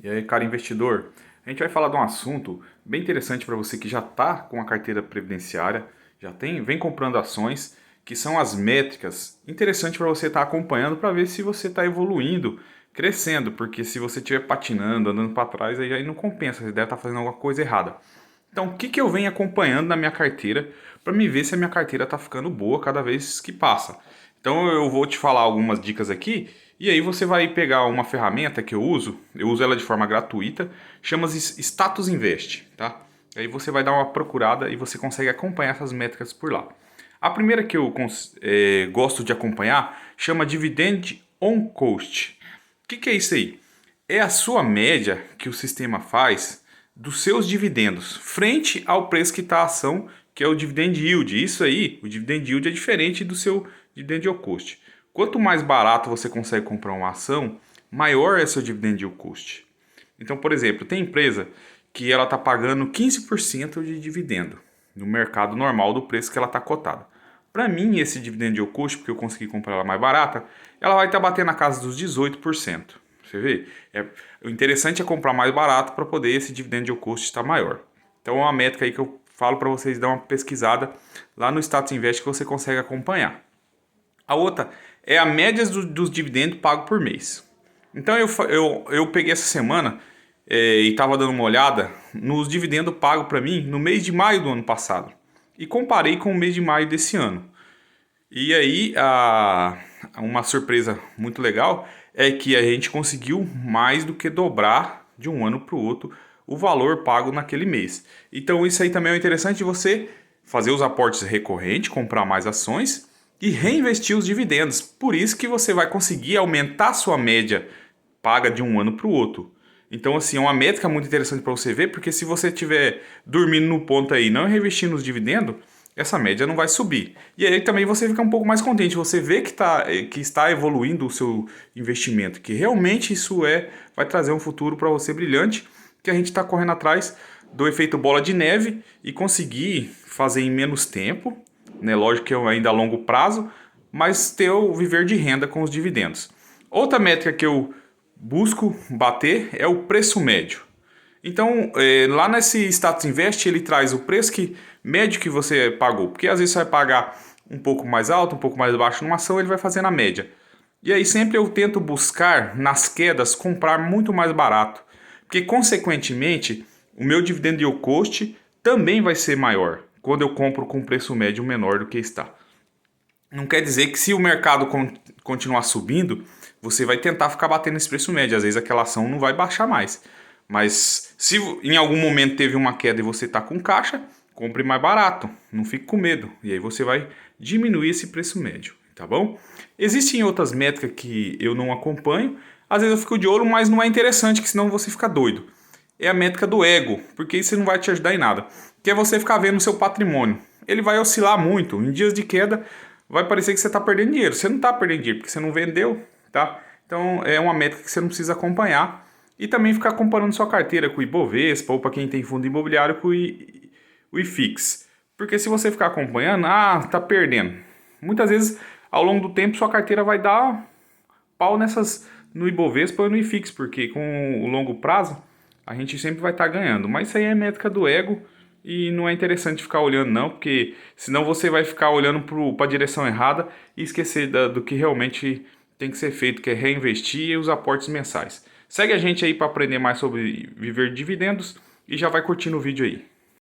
E aí, cara investidor, a gente vai falar de um assunto bem interessante para você que já está com a carteira previdenciária, vem comprando ações, que são as métricas. Interessante para você estar acompanhando para ver se você está evoluindo, crescendo, porque se você estiver patinando, andando para trás, aí não compensa, você deve estar fazendo alguma coisa errada. Então, o que eu venho acompanhando na minha carteira para me ver se a minha carteira está ficando boa cada vez que passa? Então, eu vou te falar algumas dicas aqui e aí você vai pegar uma ferramenta que eu uso ela de forma gratuita, chama-se Status Invest, tá? Aí você vai dar uma procurada e você consegue acompanhar essas métricas por lá. A primeira que eu gosto de acompanhar chama Dividend on Coast. O que é isso aí? É a sua média que o sistema faz dos seus dividendos frente ao preço que está a ação, que é o dividend yield. Isso aí, o dividend yield é diferente do seu dividend yield cost. Quanto mais barato você consegue comprar uma ação, maior é seu dividend yield cost. Então, por exemplo, tem empresa que ela está pagando 15% de dividendo no mercado normal do preço que ela está cotada. Para mim, esse dividend yield cost, porque eu consegui comprar ela mais barata, ela vai estar batendo na casa dos 18%. Você vê? O interessante é comprar mais barato para poder esse dividend yield cost estar maior. Então é uma métrica aí que eu falo para vocês dar uma pesquisada lá no Status Invest que você consegue acompanhar. A outra é a média dos dividendos pagos por mês. Então eu peguei essa semana e estava dando uma olhada nos dividendos pagos para mim no mês de maio do ano passado. E comparei com o mês de maio desse ano. E aí, uma surpresa muito legal é que a gente conseguiu mais do que dobrar de um ano para o outro o valor pago naquele mês. Então, isso aí também é interessante de você fazer os aportes recorrentes, comprar mais ações e reinvestir os dividendos. Por isso que você vai conseguir aumentar a sua média paga de um ano para o outro. Então, assim, é uma métrica muito interessante para você ver, porque se você estiver dormindo no ponto aí e não reinvestindo os dividendos, essa média não vai subir. E aí também você fica um pouco mais contente, você vê que está evoluindo o seu investimento, que realmente vai trazer um futuro para você brilhante, que a gente está correndo atrás do efeito bola de neve e conseguir fazer em menos tempo, né? Lógico que é ainda a longo prazo, mas ter o viver de renda com os dividendos. Outra métrica que eu busco bater é o preço médio. Então, lá nesse Status Invest, ele traz o preço médio que você pagou. Porque às vezes você vai pagar um pouco mais alto, um pouco mais baixo numa ação, ele vai fazer na média. E aí sempre eu tento buscar, nas quedas, comprar muito mais barato. Porque, consequentemente, o meu dividend yield cost também vai ser maior quando eu compro com preço médio menor do que está. Não quer dizer que se o mercado continuar subindo, você vai tentar ficar batendo esse preço médio. Às vezes aquela ação não vai baixar mais. Mas se em algum momento teve uma queda e você está com caixa, compre mais barato, não fique com medo. E aí você vai diminuir esse preço médio, tá bom? Existem outras métricas que eu não acompanho, às vezes eu fico de olho, mas não é interessante, que senão você fica doido. É a métrica do ego, porque isso não vai te ajudar em nada. Que é você ficar vendo o seu patrimônio. Ele vai oscilar muito, em dias de queda vai parecer que você está perdendo dinheiro. Você não está perdendo dinheiro, porque você não vendeu, tá? Então é uma métrica que você não precisa acompanhar. E também ficar comparando sua carteira com o Ibovespa ou para quem tem fundo imobiliário com o IFIX. Porque se você ficar acompanhando, tá perdendo. Muitas vezes, ao longo do tempo, sua carteira vai dar pau no Ibovespa ou no IFIX, porque com o longo prazo, a gente sempre vai estar ganhando. Mas isso aí é métrica do ego e não é interessante ficar olhando não, porque senão você vai ficar olhando para a direção errada e esquecer do que realmente tem que ser feito, que é reinvestir e os aportes mensais. Segue a gente aí para aprender mais sobre viver de dividendos e já vai curtindo o vídeo aí.